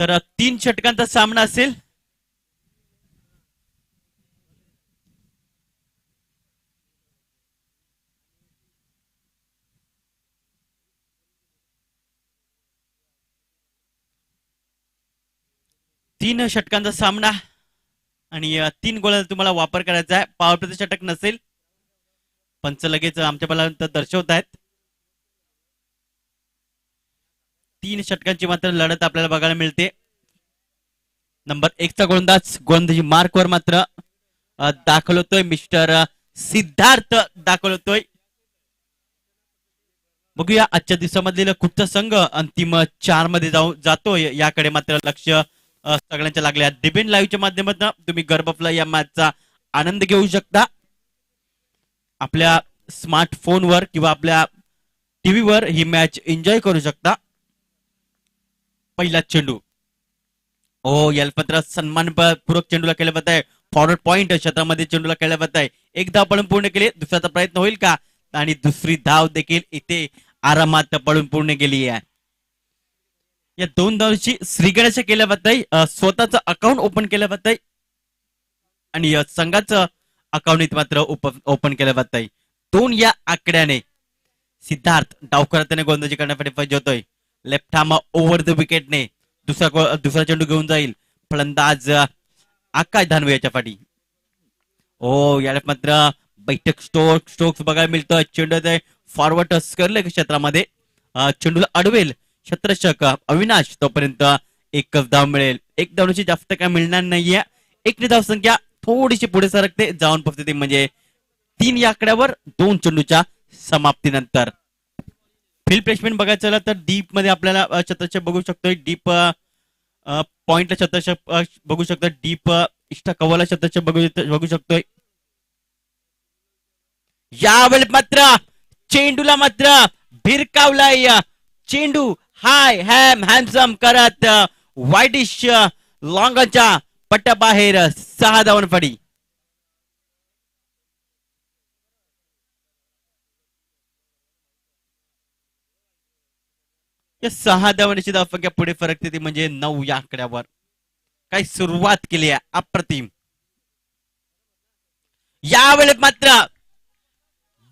तर 3 षटकांचा सामना असेल. तीन षटकांचा सामना आणि 3 गोळाचा तुम्हाला वापर करायचा आहे. पॉवर प्लेचं षटक नसेल. पंच लगेच आमच्या पर्यंत दर्शवत आहेत. 3 षटकांची मात्र लढत आपल्याला बघायला मिळते. नंबर 1 चा गोलंदाजी मार्कवर मात्र दाखल होतोय मिस्टर सिद्धार्थ दाखल होतोय. बघूया आजच्या दिवसामधील कुठचा संघ अंतिम 4 मध्ये जातोय याकडे मात्र लक्ष सगळ्यांच्या लागल्या. डिबेन लाईव्हच्या माध्यमातून तुम्ही गर्भफ्ला या मॅचचा आनंद घेऊ शकता. आपल्या स्मार्टफोनवर किंवा आपल्या टीव्हीवर ही मॅच एन्जॉय करू शकता. पहिला चेंडू याला पत्र सन्मानपूर्वक चेंडूला केलं जात आहे. फॉरवर्ड पॉइंट क्षेत्रामध्ये चेंडूला केलं जात आहे. एक धाव पळून पूर्ण केली. दुसऱ्याचा प्रयत्न होईल का? आणि दुसरी धाव देखील इथे आरामात पळून पूर्ण केली आहे. या 2 धावांची श्रीगणेश केल्या जात आहे. स्वतःचं अकाउंट ओपन केलं जात आहे आणि संघाचं अकाउंट इथे मात्र ओपन केलं जात आहे. 2 या आकड्याने सिद्धार्थ डावखुराने गोलंदाजी करण्यासाठी फज्ज होतोय. लेफ्ट हार्म ओव्हर द विकेटने दुसरा चेंडू घेऊन जाईल फलंदाज आकाश धानवे याच्या पाठी. याला मात्र बैठक स्ट्रोक्स बघायला मिळतोय. चेंडू फॉरवर्ड करले क्षेत्रामध्ये चेंडूला अडवेल क्षेत्ररक्षक अविनाश. तोपर्यंत एकच धाव मिळेल. एक धावची जास्त काय मिळणार नाहीये. एक धाव संख्या थोडीशी पुढे सरकते जाऊन फक्त ती म्हणजे 3 या आकड्यावर 2 चेंडूच्या समाप्तीनंतर. फील्ड प्लेसमेंट बघायचं झालं तर डीप मध्ये आपल्याला क्षेत्ररक्षक बघू शकतोय. डीप पॉइंटला क्षेत्ररक्षक बघू शकतो. डीप इष्टा कव्वाला क्षेत्ररक्षक बघू शकतोय. यावेळी मात्र चेंडूला मात्र भिरकावलाय. चेंडू हाय हॅन्डसम करत वाईडिश लॉंगच्या पट्ट्याबाहेर 6 धावांफडी. या 6 धावांची धावसंख्या पुढे फरकते ती म्हणजे 9 या आकड्यावर. काही सुरुवात केली आहे अप्रतिम. यावेळी मात्र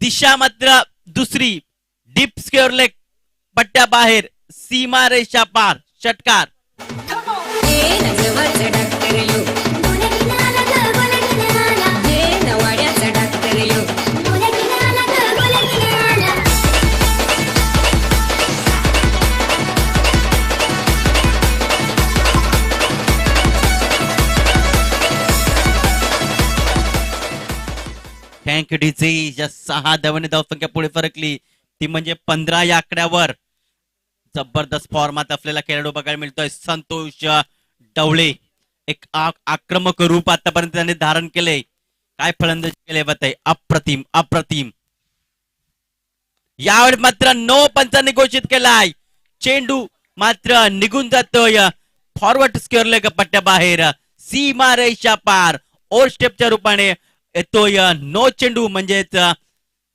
दिशा मात्र दुसरी डीप स्क्वेअर लेग पट्ट्या बाहेर सीमा रेषा पार षटकार. Thank you DC. या 6 धावांनी धावसंख्या पुढे फरकली ती म्हणजे 15 या आकड्यावर. जबरदस्त फॉर्मात आपल्याला खेळाडू बघायला मिळतोय. संतोष डवळे एक आक्रमक रूप आतापर्यंत त्याने धारण केले. काय फलंदाजी केले होते अप्रतिम अप्रतिम. यावेळी मात्र 9 पंचांनी घोषित केलाय. चेंडू मात्र निघून जातोय फॉरवर्ड स्क्वेअर लेग पट्ट्या बाहेर सीमा रेषा पार. ओव्हर स्टेपच्या रूपाने येतोय 9 चेंडू म्हणजेच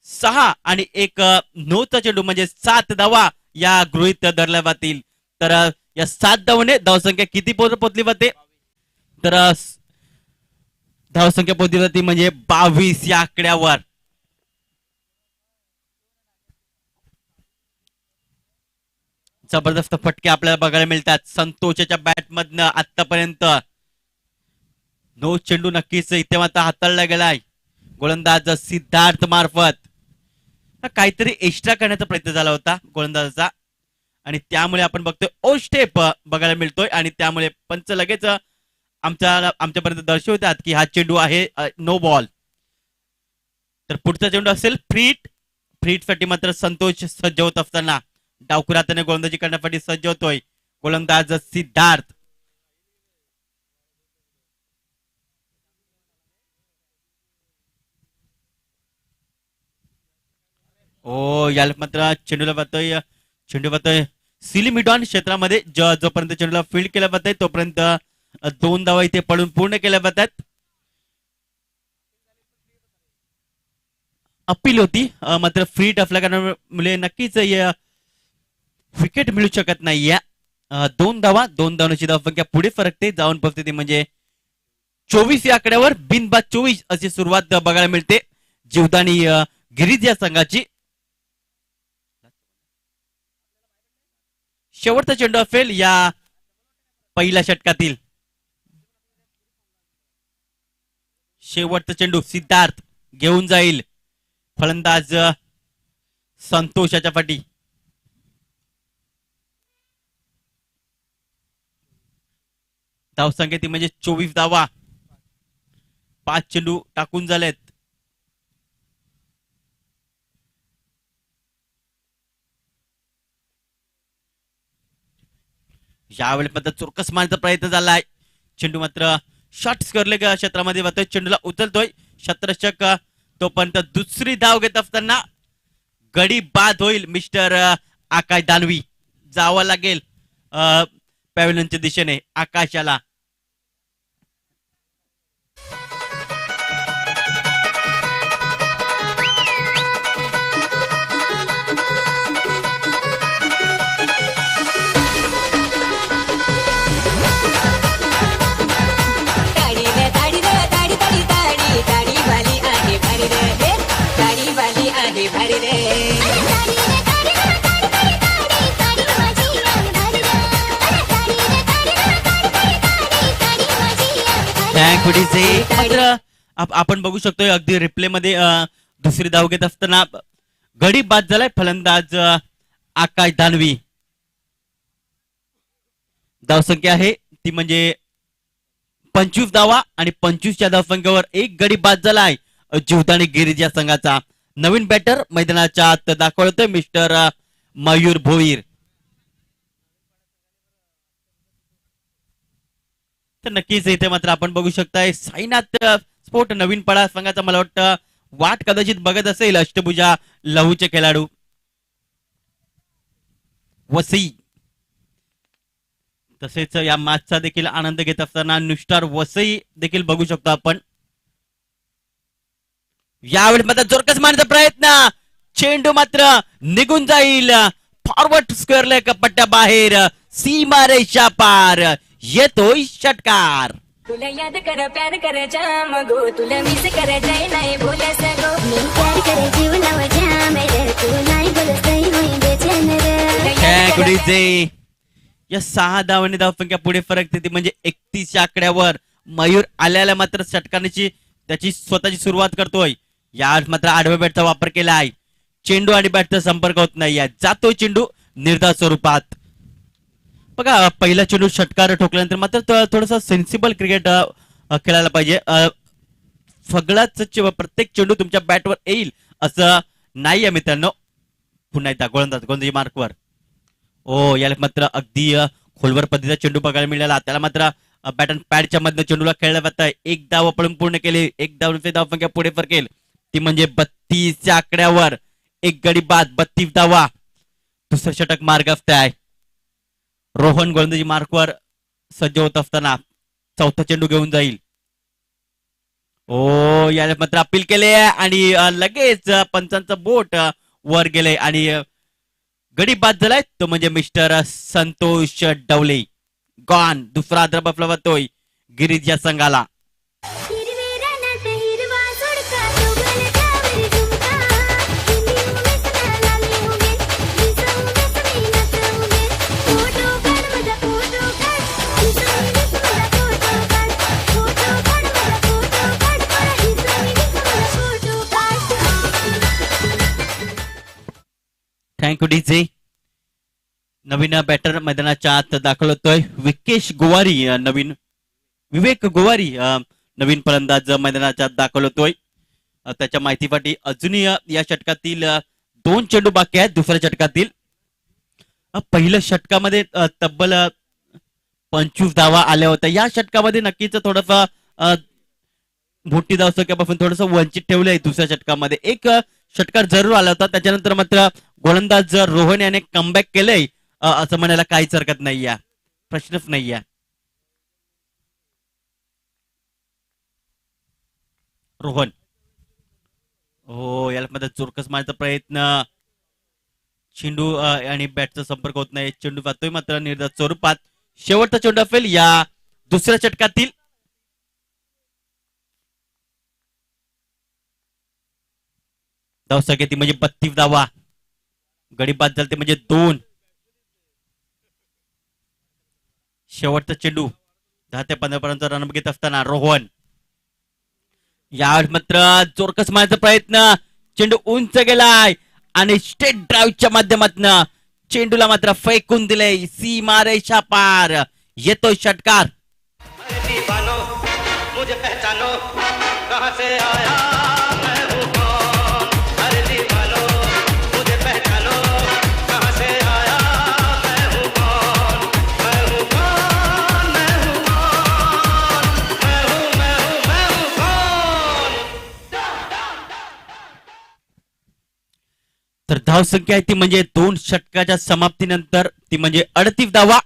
6 आणि एक 9चा चेंडू म्हणजे 7 धावा या गृहीत धरल्या जातील. तर या 7 धावाने धावसंख्या किती पोहोचली जाते तर धावसंख्या पोहोचली जाते म्हणजे 22 या आकड्यावर. जबरदस्त फटके आपल्याला बघायला मिळतात संतोषच्या बॅट मधनं. आतापर्यंत 9 चेंडू नक्कीच इथे मात्र हाताळला गेलाय गोलंदाज सिद्धार्थ मार्फत. काहीतरी एक्स्ट्रा करण्याचा प्रयत्न झाला होता गोलंदाजाचा आणि त्यामुळे आपण बघतोय ओ स्टेप बघायला मिळतोय आणि त्यामुळे पंच लगेच आमच्यापर्यंत दर्शवतात की हा चेंडू आहे नो बॉल. तर पुढचा चेंडू असेल फ्रीट साठी मात्र संतोष सज्ज होत असताना डावखुराने गोलंदाजी करण्यासाठी सज्ज होतोय गोलंदाज सिद्धार्थ. याला मात्र चेंडूला पाहतोय सिलिमिडॉन क्षेत्रामध्ये जोपर्यंत चेंडूला फील्ड केला जातोय तोपर्यंत 2 धावा इथे पडून पूर्ण केल्या जातात. अपील होती मात्र फ्री असल्या कारणामुळे नक्कीच विकेट मिळू शकत नाहीये. दोन धावांची धावसंख्या पुढे फरकते. जाऊन पोहोचते ती म्हणजे 24 या आकड्यावर. बिनबाद 24 अशी सुरुवात बघायला मिळते जीवदानी गिरीज या संघाची. शेवटचा चेंडू असेल या पहिल्या षटकातील. शेवटचा चेंडू सिद्धार्थ घेऊन जाईल. फलंदाज संतोष याच्या पाठी. धावसंख्या ती म्हणजे 24 धावा. 5 चेंडू टाकून झालेत. यावेळी मात्र चुरकस मारण्याचा प्रयत्न झालाय. चेंडू मात्र शॉर्ट स्कोरले क्षेत्रामध्ये जातोय. चेंडूला उचलतोय क्षेत्ररक्षक. तोपर्यंत दुसरी धाव घेत असताना गडी बाद होईल मिस्टर आकाश दानवी. जावं लागेल पॅव्हलियनच्या दिशेने आकाशाला. मात्र आपण बघू शकतोय अगदी रिप्ले मध्ये दुसरी धाव घेत असताना गडी बाद झालाय फलंदाज आकाश दानवी. धावसंख्या आहे ती म्हणजे 25 धावा आणि 25च्या धावसंख्येवर एक गडी बाद झालाय जीवदानी गिरीज या संघाचा. नवीन बॅटर मैदानाच्या आत दाखवतोय मिस्टर मयूर भोईर. तर नक्कीच इथे मात्र आपण बघू शकताय साईनाथ स्पोर्ट नवीन पडा संघाचा मला वाटतं वाट कदाचित बघत असेल अष्टभुजा लहूचे खेळाडू वसई. तसेच या मॅचचा देखील आनंद घेत असताना नुस्टार वसई देखील बघू शकतो आपण. यावेळी मात्र जोरकस मारण्याचा प्रयत्न. चेंडू मात्र निघून जाईल फॉरवर्ड स्क्वेअरला पट्ट्या बाहेर. सीमारेषा पार येतोय षटकार. तुला याद कर प्यार कर जाम गो तुला मिस कर जाय नाही बोलस गो मी प्यार कर जीव नव जाम रे तू नाही बोलस नाही होई बेचैन रे. गुडीचे या 6 धावांनी धावसंख्या पुढे फरक ती म्हणजे 31 आकड्यावर. मयूर आल्याला मात्र षटकाराची त्याची स्वतःची सुरुवात करतोय. या मात्र आडव्या बॅटचा वापर केला आहे. चेंडू आणि बॅटचा संपर्क होत नाही. जातोय चेंडू निर्धाव स्वरूपात. बघा पहिला चेंडू षटकार ठोकल्यानंतर मात्र थोडस सेन्सिबल क्रिकेट खेळायला पाहिजे. सगळाच प्रत्येक चेंडू तुमच्या बॅटवर येईल असं नाहीये मित्रांनो. पुन्हा एकदा गोलंदाजी मार्कवर. ओ याला मात्र अगदी खोलवर पद्धतीचा चेंडू बघायला मिळाला. त्याला मात्र बॅट अँड पॅडच्या मधनं चेंडूला खेळलं जात. एक धाव आपण पूर्ण केली. एक धावसंख्या पुढे फरकेल ती म्हणजे 32 आकड्यावर. एक गडी बाद 32 धावा. दुसरं षटक मार्ग आहे. रोहन गोलंदाजी मार्कवर सज्ज होत असताना चौथा चेंडू घेऊन जाईल. ओ याला मात्र अपील केले आणि लगेच पंचांचं बोट वर गेले आणि गडी बाद झालाय तो म्हणजे मिस्टर संतोष डवले. गॉन. दुसरा द्रब जातोय गिरीज या संघाला. Thank you DJ. नवीन बॅटर मैदानाच्या आत दाखल होतोय विकेश गोवारी. विवेक गोवारी नवीन फलंदाज मैदानाच्या आत दाखल होतोय. त्याच्या माहितीसाठी अजूनही या षटकातील 2 चेंडू बाकी आहेत. दुसऱ्या षटकातील पहिल्या षटकामध्ये तब्बल 25 धावा आल्या होत्या. या षटकामध्ये नक्कीच थोडंसं मोठी धावसंख्यापासून थोडस वंचित ठेवलंय. दुसऱ्या षटकामध्ये एक षटकार जरूर आला होता. त्याच्यानंतर मात्र गोलंदाज रोहन याने कमबॅक केलंय असं म्हणायला काहीच हरकत नाहीये. प्रश्नच नाहीये. रोहन. हो याला मध्ये चुरकस मारण्याचा प्रयत्न. चेंडू आणि बॅटचा संपर्क होत नाही. चेंडू वाहतोय मात्र निर्धार स्वरूपात. शेवटचा चेंडू असेल या दुसऱ्या षटकातील. धावसंख्या ती म्हणजे 32 धावा. गडी बाद झाले ते म्हणजे 2. शेवटचा चेंडू 10 ते 15 पर्यंत रन घेत असताना रोहन यावेळेस मात्र जोरकस मारण्याचा प्रयत्न. चेंडू उंच गेलाय आणि स्टेट ड्राईव्हच्या माध्यमातून चेंडूला मात्र फेकून दिले सीमारेषा पार. येतोय षटकार. मुझे पहचानो कहां से आया मैं हूं कौन. अरे दीवानो मुझे पहचानो कहां से आया मैं हूं कौन. मैं हूं कौन मैं हूं कौन मैं हूं कौन. तर धाव संख्या आहे ती म्हणजे 2 षटकाच्या समाप्तीनंतर ती म्हणजे 38 धावा.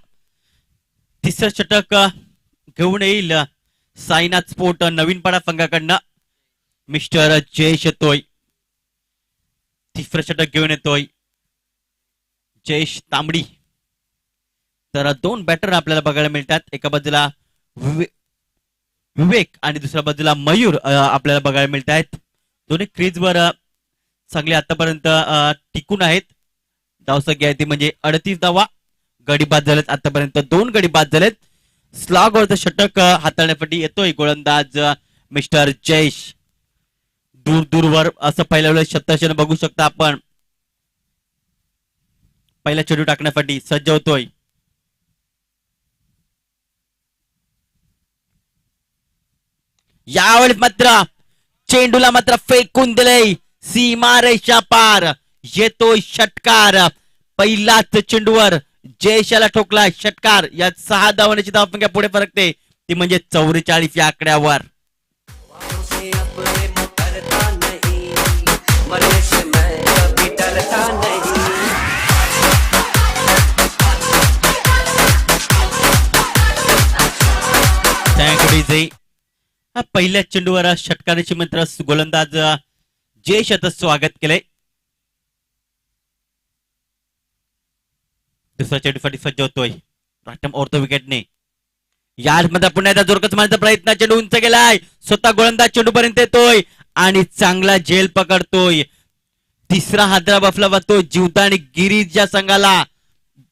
तिसरं षटक घेऊन येईल साईनाथ स्पोर्ट नवीनपाडा संघाकडनं. मिस्टर जयेश येतोय. तिसरं षटक घेऊन येतोय जयेश तांबडी. तर 2 बॅटर आपल्याला बघायला मिळतात. एका बाजूला विवेक आणि दुसऱ्या बाजूला मयूर आपल्याला बघायला मिळत आहेत. दोन्ही क्रीजवर चांगले आतापर्यंत टिकून आहेत. धावसंख्या आहे ती म्हणजे 38 धावा. गडी बाद झालेत आतापर्यंत 2 गडी बाद झालेत. स्लॉगवरचं षटक हाताळण्यासाठी येतोय गोलंदाज मिस्टर जयेश. दूर दूरवर असं पहिल्या वेळेस शतशन बघू शकता आपण. पहिला चेंडू टाकण्यासाठी सज्ज होतोय. यावेळेस मात्र चेंडूला मात्र फेकून दिले सीमारेषा पार. येतोय षटकार. पहिलाच चेंडूवर जयेशाला ठोकला षटकार. यात 6 धावांची धावसंख्या पुढे फरकते ती म्हणजे 44 या आकड्यावर. पहिल्या चेंडूवर षटकाराची मात्र गोलंदाज जयेश याचं स्वागत केलंय. दुसऱ्या चेंडूसाठी सज्ज होतोय राटम ओरतो विकेटने. यामध्ये पुन्हा एकदा जोरकस मारण्याचा प्रयत्न. चेंडू उंच गेलाय. स्वतः गोलंदाज चेंडू पर्यंत येतोय आणि चांगला झेल पकडतोय. तिसरा हादरा बसला जातो जीवदानी गिरीच्या संघाला.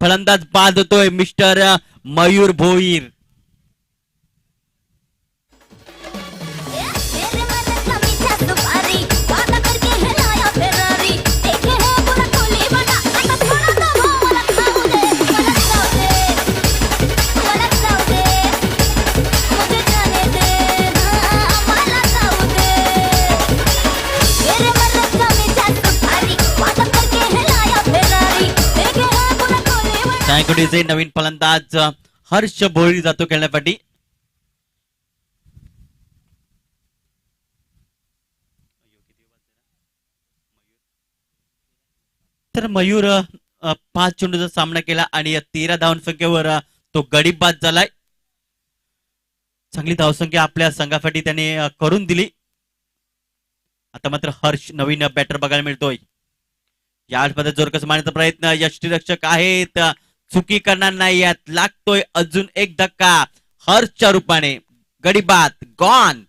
फलंदाज बाद होतोय मिस्टर मयूर भोईर. नवीन फलंदाज हर्ष भोईर जातो खेळण्यासाठी. तर मयूर 5 चेंडूचा सामना केला आणि 13 धावसंख्येवर तो गडी बाद झालाय. चांगली धावसंख्या आपल्या संघासाठी त्याने करून दिली. आता मात्र हर्ष नवीन बॅटर बघायला मिळतोय. यामध्ये जोरकस मारण्याचा प्रयत्न. यष्टीरक्षक आहेत चुकी करणार नाही. यात लागतोय अजून एक धक्का हर्षच्या रूपाने. गडी बाद गॉन.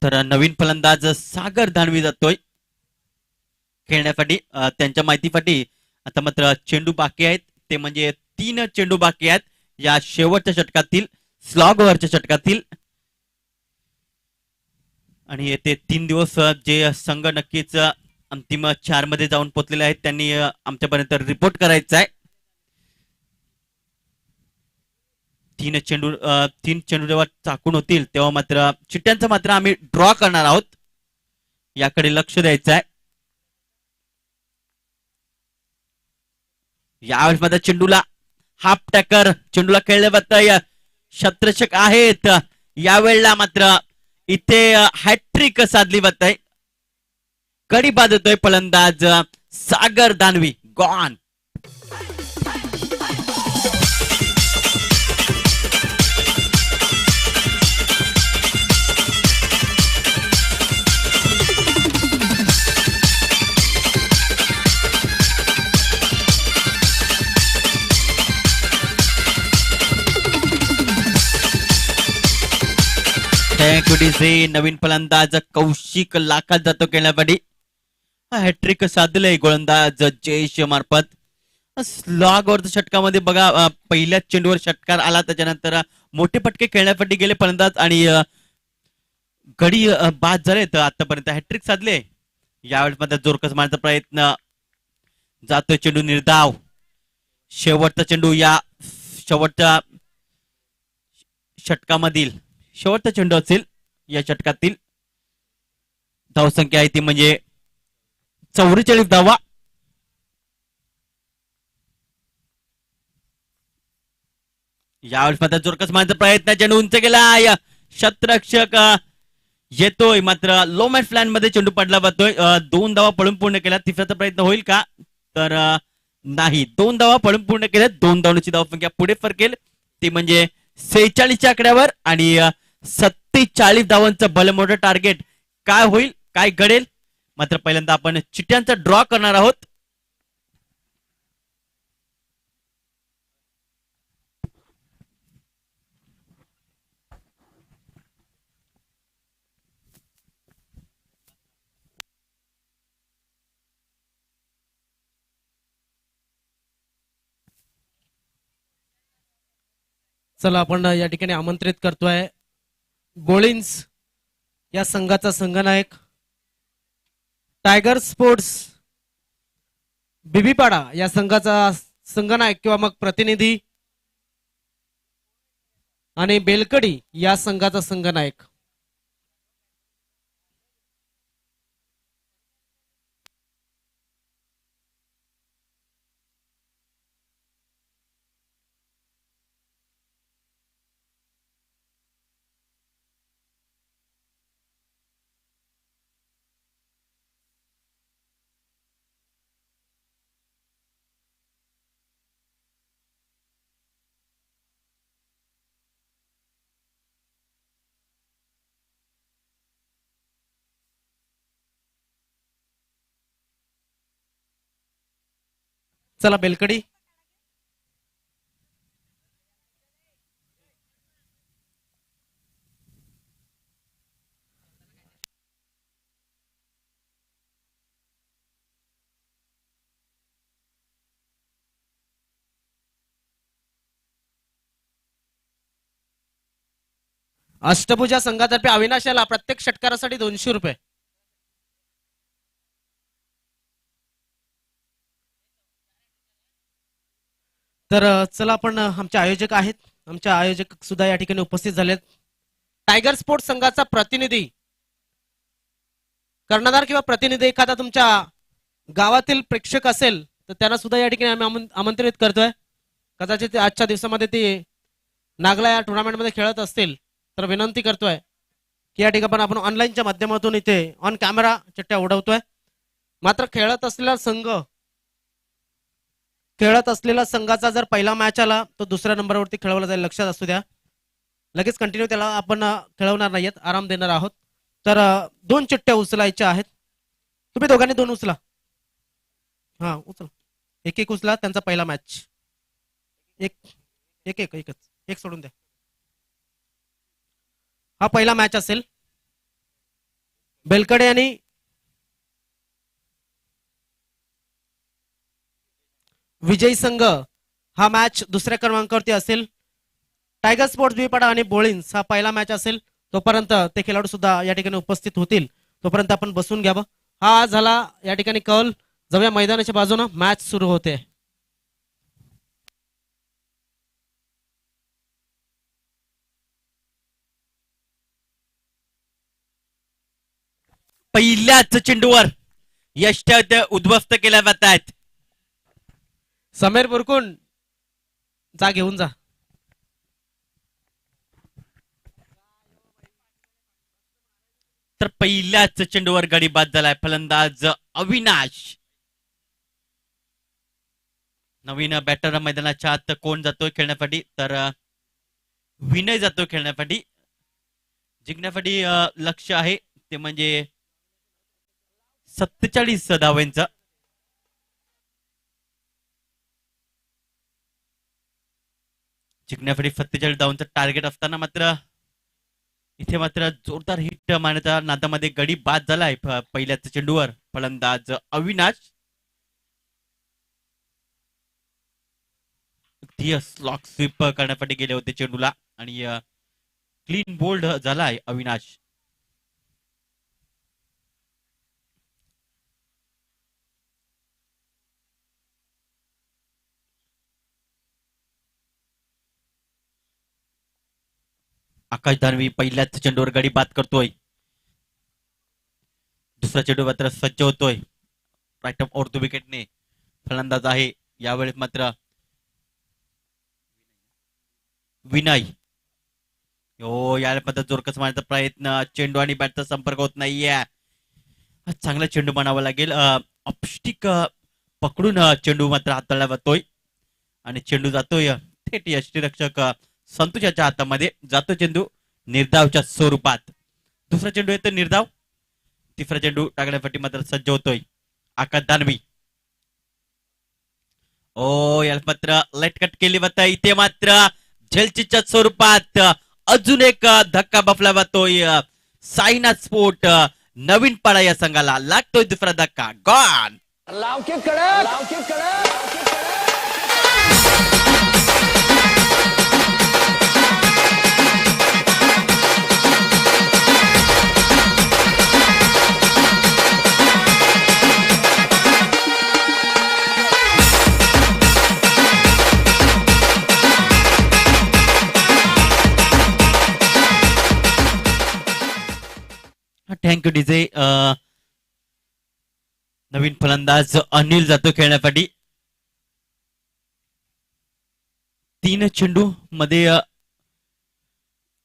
तर नवीन फलंदाज सागर धानवी जातोय खेळण्यासाठी. त्यांच्या माहितीसाठी आता मात्र चेंडू बाकी आहेत ते म्हणजे 3 चेंडू बाकी आहेत या शेवटच्या षटकातील स्लॉगवरच्या षटकातील. आणि येते 3 दिवस जे संघ नक्कीच अंतिम 4 मध्ये जाऊन पोहोचलेले आहेत त्यांनी आमच्यापर्यंत रिपोर्ट करायचा आहे. 3 चेंडू जेव्हा चाकून होतील तेव्हा मात्र चिट्ट्यांचा मात्र आम्ही ड्रॉ करणार आहोत. याकडे लक्ष द्यायचं आहे. यावेळेस मात्र चेंडूला हाफ टॅकर चेंडूला खेळले जातंय. शतरक्षक आहेत. यावेळेला मात्र इथे हॅट्रिक साधली जात आहे. कडी बाद होतोय फलंदाज सागर दानवी. गॉन. नवीन फलंदाज कौशिक लाखात जातो खेळण्यासाठी. हॅट्रिक साधलंय गोलंदाज जयेश मार्फत. स्लॉगवरच्या षटकामध्ये बघा पहिल्याच चेंडूवर षटकार आला, त्याच्यानंतर मोठे फटके खेळण्यासाठी गेले फलंदाज आणि गडी बाद झाले. तर आतापर्यंत हॅट्रिक साधले. यावेळेस मात्र जोरकस मारण्याचा प्रयत्न, जातोय चेंडू निर्धाव. शेवटचा चेंडू या शेवटच्या षटकामधील शेवटचा चेंडू असेल. या षटकातील धावसंख्या आहे ती म्हणजे 44 धावा. यावेळेस मात्र जोरकस मारण्याचा प्रयत्न, चेंडू उंच गेला. शतरक्षक येतोय मात्र लो मॅच प्लॅन मध्ये चेंडू पडला जातोय. 2 धावा पळून पूर्ण केला. तिसऱ्याचा प्रयत्न होईल का? तर नाही. 2 धावा पळून पूर्ण केल्या. 2 धावांची धावसंख्या पुढे फरकेल ती म्हणजे 46च्या आकड्यावर आणि 47 धावांचं भलं टार्गेट काय होईल, काय घडेल? मात्र पहिल्यांदा आपण चिट्यांचा ड्रॉ करणार आहोत. चला आपण या ठिकाणी आमंत्रित करतोय बोळिन्स या संघाचा संघनायक, टायगर स्पोर्ट्स बिबीपाडा या संघाचा संघनायक किंवा मग प्रतिनिधी आणि बेलकडी या संघाचा संघनायक. चला बेलकडी. अष्टभुजा संघातर्फे अविनाश याला प्रत्येक षटकारासाठी 200 रुपये. तर चला आपण आमचे आयोजक आहेत, आमचे आयोजक सुद्धा या ठिकाणी उपस्थित झालेत. टायगर स्पोर्ट्स संघाचा प्रतिनिधी कर्णधार किंवा प्रतिनिधी एखादा तुमच्या गावातील प्रेक्षक असेल तर त्यांना सुद्धा या ठिकाणी आम्ही आमंत्रित करतोय. कदाचित आजच्या दिवसामध्ये ते नागला या टुर्नामेंटमध्ये खेळत असतील तर विनंती करतोय की या ठिकाणी आपण ऑनलाईनच्या माध्यमातून इथे ऑन कॅमेरा चिठ्ठ्या उडवतोय. मात्र खेळत असलेला संघाचा जर पहिला मॅच आला तो दुसऱ्या नंबरवरती खेळवला जाईल, लक्षात असू द्या. लगेच कंटिन्यू त्याला आपण खेळवणार नाहीयेत, आराम देणार आहोत. तर 2 चिठ्ठ्या उचलायच्या आहेत. तुम्ही दोघांनी 2 उचला. हा उचला, एक उचला. त्यांचा पहिला मॅच एक सोडून द्या. हा पहिला मॅच असेल. बेलकडे आणि विजयी संघ हा मॅच दुसऱ्या क्रमांकावरती असेल. टायगर स्पोर्ट्स बिबीपाडा आणि बोळिन्स हा पहिला मॅच असेल. तोपर्यंत ते खेळाडू सुद्धा या ठिकाणी उपस्थित होतील, तोपर्यंत आपण बसून घ्यावं. हा झाला या ठिकाणी कौल. जाऊया मैदानाच्या बाजूने, मॅच सुरू होते. पहिल्याच चेंडूवर यष्ट्या उद्ध्वस्त केल्या जात आहेत. समीर बुरकुंड जा, घेऊन जा. तर पहिल्याच चेंडूवर गडी बाद झालाय फलंदाज अविनाश. नवीन बॅटर मैदानाच्या आत कोण जातोय खेळण्यासाठी, तर विनय जातोय खेळण्यासाठी. जिंकण्यासाठी लक्ष आहे ते म्हणजे 47 धावांचं. जिंकण्यासाठी 47 धावांचं टार्गेट असताना मात्र इथे मात्र जोरदार हिट मारण्याच्या नादामध्ये गडी बाद झालाय पहिल्याच चेंडूवर फलंदाज अविनाश. स्लॉक स्वीप करण्यासाठी गेले होते चेंडूला आणि क्लीन बोल्ड झालाय अविनाश. आकाश दानवी पहिल्याच चेंडूवर गडी बाद करतोय. दुसरा चेंडू मात्र सज्ज होतोय राईट ऑफ ऑर्थ विकेटने. फलंदाज आहे यावेळेस मात्र विनय. हो यावेळेस मात्र जोरकस मारण्याचा प्रयत्न, चेंडू आणि बॅटचा संपर्क होत नाहीये. चांगला चेंडू बनावा लागेल. ऑपस्टिक पकडून चेंडू मात्र हाताळला जातोय आणि चेंडू जातोय थेट यष्टीरक्षक संतोषाच्या हातामध्ये. जातो चेंडू निर्धावच्या स्वरूपात. दुसरा चेंडू येतो निर्धाव. तिसरा चेंडू टाकण्यासाठी मात्र सज्ज होतोय आकाश दानवी. ओ याला मात्र लेट कट केली जात. इथे मात्र झेलचीच्या स्वरूपात अजून एक धक्का बसला जातोय. साईनाथ स्पोर्ट नवीन पाडा या संघाला लागतोय दुसरा धक्का. गॉन. Thank you DJ. नवीन फलंदाज अनिल जातो खेळण्यासाठी. 3 चेंडू मध्ये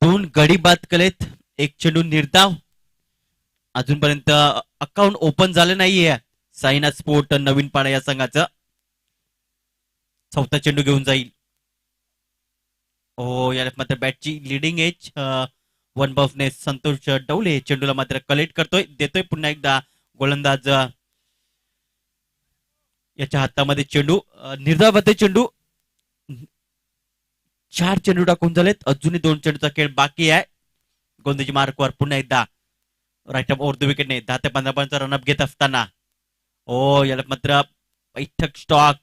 2 गडी बाद केलेत, 1 चेंडू निर्धाव. अजूनपर्यंत अकाउंट ओपन झालं नाहीये साईनाथ स्पोर्ट नवीन पाडा या संघाचं. चौथा चेंडू घेऊन जाईल. हो याला मात्र बॅटची लिडिंग एज 1 बाउन्सने संतोष डवले चेंडूला मात्र कलेक्ट करतोय. देतोय पुन्हा एकदा गोलंदाज याच्या हातामध्ये चेंडू. निर्धाव होते चेंडू. 4 चेंडू टाकून झालेत. अजूनही 2 चेंडूचा खेळ बाकी आहे. गोंदीची मार्कवर पुन्हा एकदा राईट ऑफ ओव्हर द विकेटने 10 ते 15 पॉईंटचा रनअप घेत असताना. ओ याला मात्र बैठक स्टॉक.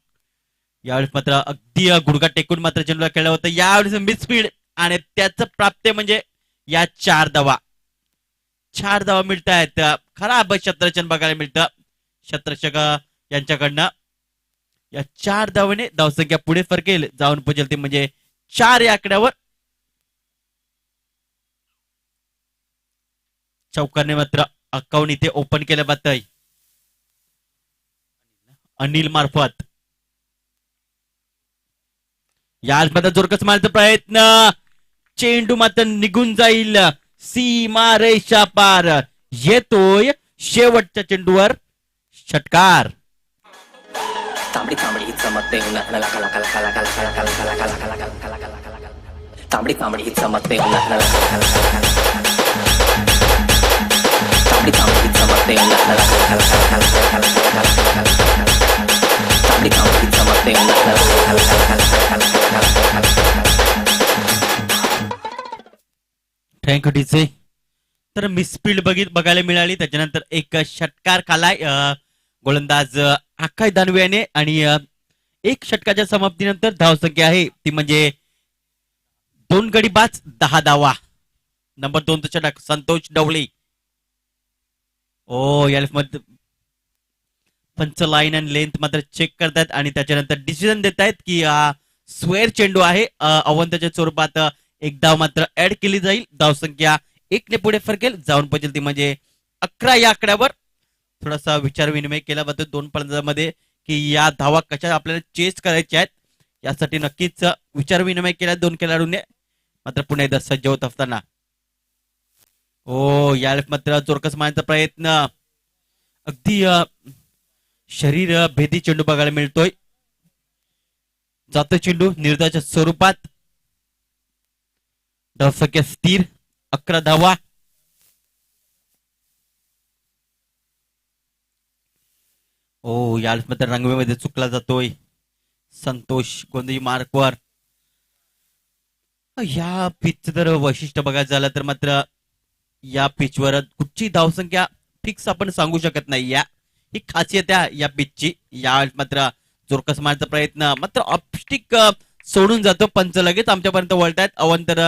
यावेळेस मात्र अगदी गुडघा टेकून मात्र चेंडूला खेळलं होतं. यावेळेस मिस स्पीड आणि त्याचं प्राप्त म्हणजे या 4 धावा. 4 धावा मिळत आहेत. खराब क्षेत्ररक्षण बघायला मिळतं क्षेत्ररक्षक यांच्याकडनं. या 4 धावाने धावसंख्या पुढे फरकेल जाऊन पोचेल ते म्हणजे 4 या आकड्यावर. चौकारने मात्र अकाउंट इथे ओपन केलं जात आहे अनिल मार्फत. याच मात्र जोरकस मारण्याचा प्रयत्न. चेंडू मात्र निघून जाईल सीमा रेषा पार. येतोय शेवटच्या चेंडूवर षटकार. तांबडी तांबडी चमकते उन्हात कला कला कला कला कला कला कला कला कला कला कला कला कला कला. तांबडी तांबडी चमकते उन्हात कला कला कला कला तांबडी तांबडी चमकते उन्हात कला कला कला कला कला कला कला. तांबडी तांबडी चमकते उन्हात कला कला कला कला कला कला. Thank you DJ. तर मिसफील्ड बघायला मिळाली. त्याच्यानंतर एक षटकार खालाय गोलंदाज आकाश दानवे याने आणि 1 षटकाच्या समाप्तीनंतर धावसंख्या आहे ती म्हणजे 2 गडी बाद 10 धावा. नंबर 2 चा षटक संतोष डवळे. ओ या मध्ये पंच लाईन आणि लेंथ मात्र चेक करतायत आणि त्याच्यानंतर डिसिजन देत आहेत की स्क्वेअर चेंडू आहे. अवंताच्या स्वरूपात 1 धाव मात्र ऍड केली जाईल. धावसंख्या 1 ने पुढे फरकेल जाऊन पोहोचेल ती म्हणजे 11 या आकड्यावर. थोडासा विचार विनिमय केला जातो 2 फलंदाजांमध्ये की या धावा कशा आपल्याला चेस करायच्या आहेत. यासाठी नक्कीच विचार विनिमय केला 2 खेळाडूंनी. मात्र पुन्हा एकदा सज्ज होत असताना ओ यावेळेस मात्र चोरकस मारण्याचा प्रयत्न, अगदी शरीर भेदी चेंडू बघायला मिळतोय. जातो चेंडू निर्धाच्या स्वरूपात. धावसंख्या स्थिर 11 धावा. ओ यावेळेस मात्र रंगवेमध्ये चुकला जातोय संतोष गोंधळी मार्कवर. या पिचचं जर वैशिष्ट्य बघायचं झालं तर मात्र या पिचवर कुठची धावसंख्या फिक्स आपण सांगू शकत नाही. ही खासियत आहे या पिचची. यावेळेस मात्र जोरकस मारण्याचा प्रयत्न, मात्र ऑपस्टिक सोडून जातो. पंच लगेच आमच्यापर्यंत वळतायत. अवंतर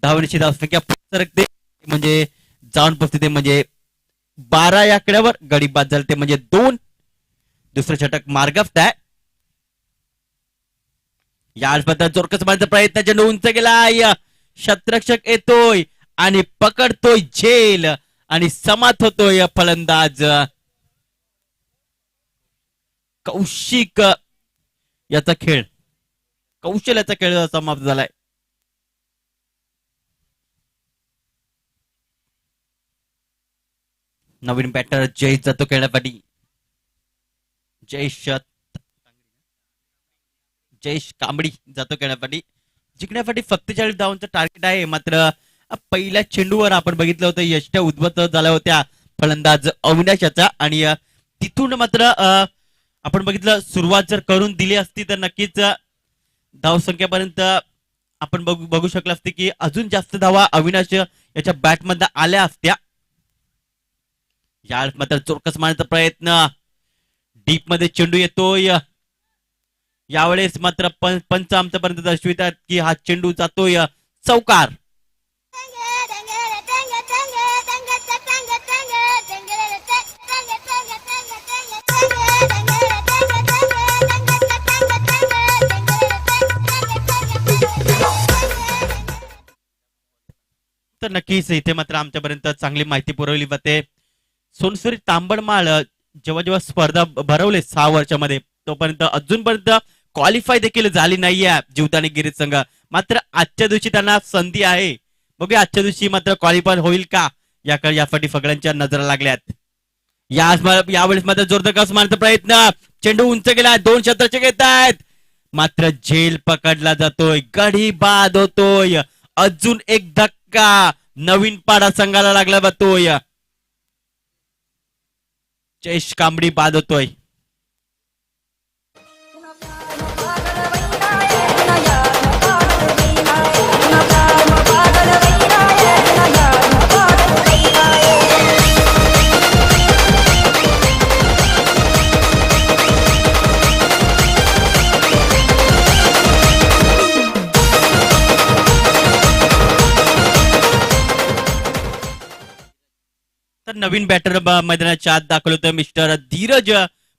धावण्याची धावसंख्या सरकते, म्हणजे जाऊन पोचते, म्हणजे 12 या आकड्यावर गडी बाद झाले, म्हणजे 2. दुसरं षटक मार्गस्थ आहे. यावेळेस मात्र जोरकस मारण्याचा प्रयत्न, चेंडू उंच गेलाय. शतरक्षक येतोय आणि पकडतोय झेल आणि समाप्त होतोय फलंदाज कौशिक. याचा खेळ, कौशल्याचा खेळ समाप्त झालाय. नवीन बॅटर जयेश जातो खेळण्यासाठी. जयेश कांबडी जातो खेळण्यासाठी. जिंकण्यासाठी फक्त 40 धावांचं टार्गेट आहे. मात्र पहिल्या चेंडूवर आपण बघितलं होतं यष्ट्या उद्भवत झाल्या होत्या फलंदाज अविनाशाचा, आणि तिथून मात्र आपण बघितलं सुरुवात जर करून दिली असती तर नक्कीच धावसंख्येपर्यंत आपण बघू शकलो असते की अजून जास्त धावा अविनाश याच्या बॅटमध्ये आल्या असत्या. यावेळेस मात्र चोरकस मारण्याचा प्रयत्न, डीप मध्ये चेंडू येतोय. यावेळेस मात्र पंच आमच्यापर्यंत दर्शवितात की हा चेंडू जातोय चौकार. तर नक्कीच इथे मात्र आमच्यापर्यंत चांगली माहिती पुरवली जाते. सोनसरी तांबडमाळ जेव्हा जेव्हा स्पर्धा भरवले 6 वर्षामध्ये, तोपर्यंत अजूनपर्यंत क्वालिफाय देखील झाली नाहीये जीवदानी गिरीज संघ. मात्र आजच्या दिवशी त्यांना संधी आहे. बघूया आजच्या दिवशी मात्र क्वालिफाय होईल का, यासाठी सगळ्यांच्या नजरा लागल्यात. यावेळेस मात्र जोरदार कस मारण्याचा प्रयत्न, चेंडू उंच गेला, 2 शतरक्षक येत आहेत, मात्र झेल पकडला जातोय, गडी बाद होतोय. अजून एक धक्का नवीन पाडा संघाला लागला जातोय. जयेश कांबडी बाद होतोय. तर नवीन बॅटर मैदानाच्या आत दाखल होतोय मिस्टर धीरज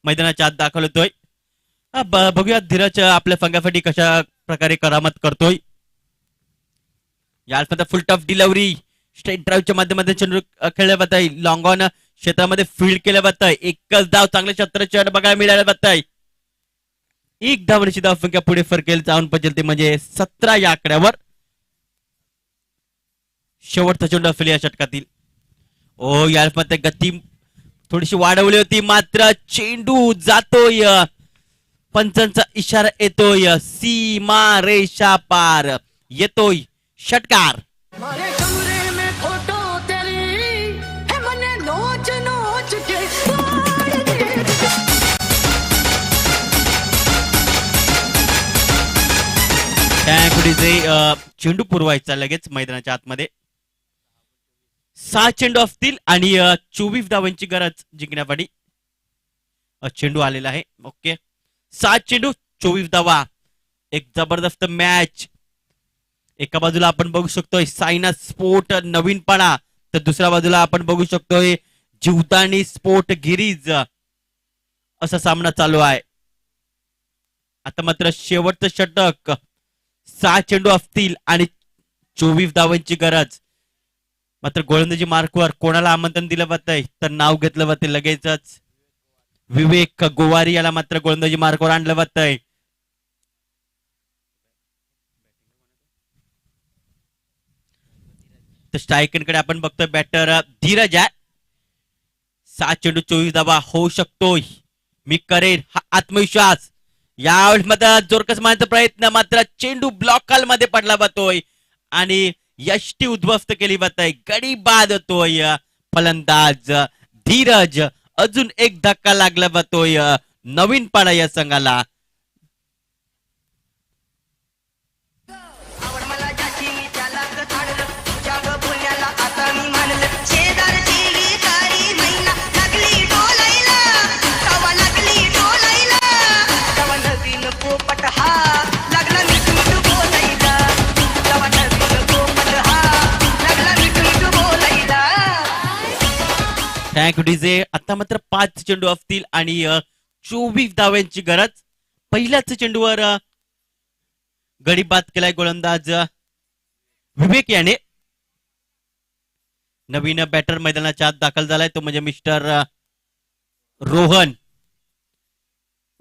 मैदानाच्या आत दाखल होतोय. बघूया धीरज आपल्या संघासाठी कशा प्रकारे करामत करतोय. यामध्ये फुल टफ डिलिव्हरी, स्ट्रेट ड्राईव्हच्या माध्यमातून चेंडू खेळल्या जात आहे. लॉंग ऑन क्षेत्रामध्ये फील्ड केल्या जात आहे. एकच धाव, चांगले क्षेत्ररक्षण बघायला मिळायला जात आहे. 1 धावण्याची धावसंख्या पुढे फरकेल जाऊन पचलते, म्हणजे 17 या आकड्यावर. शेवटचा चेंडू असेल या षटकातील. ओ यामध्ये गती थोडीशी वाढवली होती, मात्र चेंडू जातोय, पंचांचा इशारा येतोय, सीमा रेषा पार, येतोय षटकार. चेंडू पुरवायचा लगेच मैदानाच्या आतमध्ये. 6 चेंडू असतील आणि 24 धावांची गरज जिंकण्यासाठी. चेंडू आलेला आहे. ओके, 7 चेंडू 24 धावा. एक जबरदस्त मॅच. एका बाजूला आपण बघू शकतोय सायना स्पोर्ट नवीनपणा, तर दुसऱ्या बाजूला आपण बघू शकतोय जीवदानी स्पोर्ट गिरीज. असा सामना चालू आहे. आता मात्र शेवटचं षटक. 6 चेंडू असतील आणि 24 धावांची गरज. मात्र गोलंदाजी मार्कवर कोणाला आमंत्रण दिलं जात आहे तर नाव घेतलं जाते लगेचच. विवेक गोवारी याला मात्र गोलंदाजी मार्कवर आणलं जात आहे. तर स्ट्रायकरकडे आपण बघतोय बॅटर धीरज आहे. 7 चेंडू 24 धावा होऊ शकतोय, मी करेन हा आत्मविश्वास. यावेळेस मात्र जोरकस मारण्याचा प्रयत्न, मात्र चेंडू ब्लॉक मध्ये पडला जातोय आणि यष्टी उद्ध्वस्त केली जात आहे. गडी बाद होतोय फलंदाज धीरज. अजून एक धक्का लागला जातोय नवीन पाडा या संघाला. आवड मला ज्याची मी त्यालाच धाडलं, तुझ्या ग बोलण्याला आता मी मानलं. शेजारची गिटारी मैना लागली डोलायला, तवा लागली डोलायला. तवा नवीन पोपट हा लागला मीठ मीठ बोलायला. तवा नवीन पोपट हा लागला मीठ मीठ बोलायला. Thank you DJ. आता मात्र 5 चेंडू असतील आणि 24 धाव्यांची गरज. पहिल्याच चेंडूवर गडी बाद केलाय गोलंदाज विवेक याने. नवीन बॅटर मैदानाच्या आत दाखल झालाय, तो म्हणजे मिस्टर रोहन.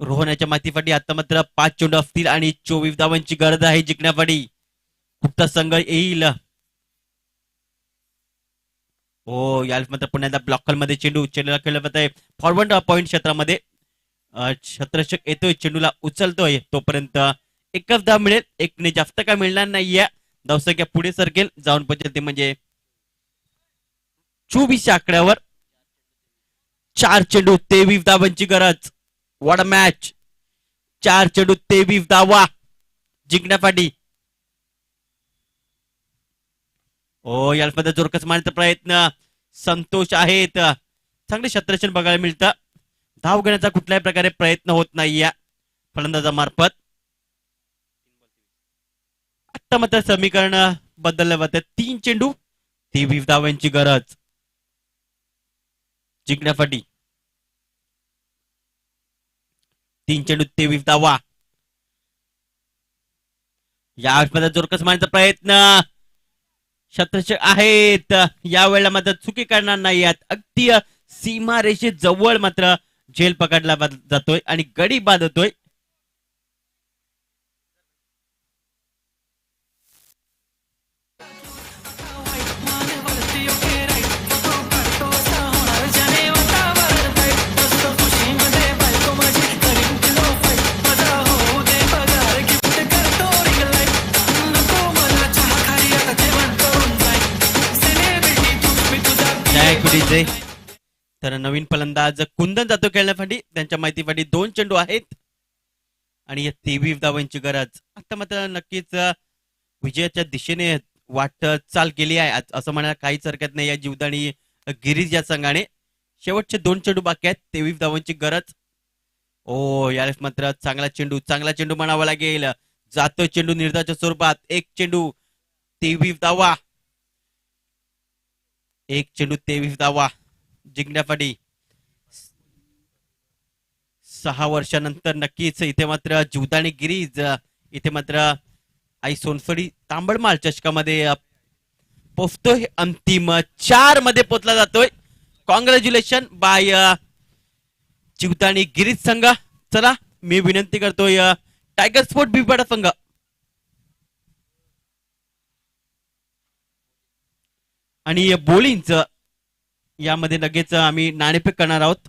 रोहनाच्या मातीसाठी आता मात्र 5 चेंडू असतील आणि 24 धावांची गरज आहे जिंकण्यासाठी. कुठचा संघ येईल? हो, याला मात्र पुन्हा ब्लॉकल मध्ये चेंडूला खेळला जात आहे फॉरवर्ड पॉइंट क्षेत्रामध्ये. क्षेत्ररक्षक येतोय, चेंडूला उचलतोय, तोपर्यंत एकच धाव मिळेल. एकने जास्त काय मिळणार नाहीये. धावसंख्या पुढे सरकेल, जाऊन पोहोचेल ते म्हणजे 24 आकड्यावर. 4 चेंडू 23 धावांची गरज. What a match. 4 चेंडू 23 धावा जिंकण्यासाठी. ओ, यामध्ये जोरकस मारण्याचा प्रयत्न. संतोष आहेत, चांगले क्षेत्ररक्षण बघायला मिळतं. धाव घेण्याचा कुठल्याही प्रकारे प्रयत्न होत नाही या फलंदाजामार्फत. आता मात्र समीकरण बदललं जातं. 3 चेंडू 23 धावांची गरज जिंकण्यासाठी. 3 चेंडू 23 धावा. यावेळेस जोरकस मारण्याचा प्रयत्न. क्षेत्ररक्षक आहेत, यावेळेला मात्र चुकी करणार नाही आहेत. अगदी सीमारेषे जवळ मात्र झेल पकडला जातोय आणि गडी बाद होतोय. तर नवीन फलंदाज कुंदन जातो खेळण्यासाठी. त्यांच्या माहितीसाठी 2 चेंडू आहेत आणि या 23 धावांची गरज. आता मात्र नक्कीच विजयाच्या दिशेने वाटचाल केली आहे असं म्हणायला काहीच हरकत नाही या जीवदानी गिरीज या संघाने. शेवटचे 2 चेंडू बाकी आहेत, 23 धावांची गरज. ओ, यावेळेस मात्र चांगला चेंडू म्हणावा लागेल. जातो चेंडू निर्धाच्या स्वरूपात. 1 चेंडू 23 धावा. 1 चेंडू 23 धावा जिंकण्यासाठी. 6 वर्षानंतर नक्कीच इथे मात्र जीवदानी गिरीज इथे मात्र आई सोनसडी तांबडमाल चषकामध्ये पोचतोय. अंतिम 4 मध्ये पोचला जातोय. कॉंग्रॅच्युलेशन बाय जीवदानी गिरीज संघ. चला, मी विनंती करतोय टायगर स्पोर्ट बिपाडा संघ आणि बोलिंगचं यामध्ये लगेच आम्ही नाणेफेक करणार आहोत.